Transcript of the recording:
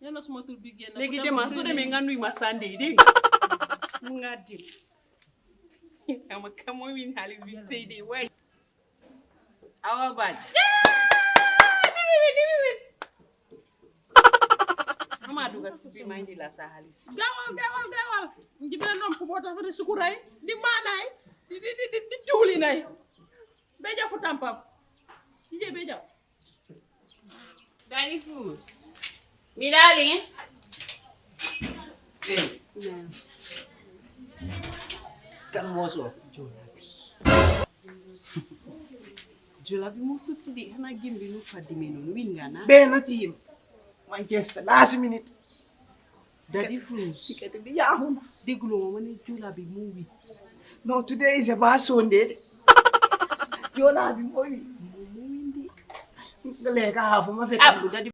Nena suma tur bi génn. Léegi dema soo demee nga nuy ma Sunday dégg nga mu nga dil ama kamo win xaalis bi Seydi waay awa baaj ama duga si bi ma indi la sa xaalis Gawal. Njibe nom fu bota fa sukuray di manay di juli nay. Beja fu tampam. Nje beja. Daddy food Mi darling. Kan was Jolabi mo suti di hana gimbi nu fadime non win nga na Ben team. Manchester last minute. Daddy food Ticket bi yahuna. déguloo ma ne Jolabi mu wi No, today is a bad Sunday. Yola bi moy. mu windi Lega hafu ma ah Daddy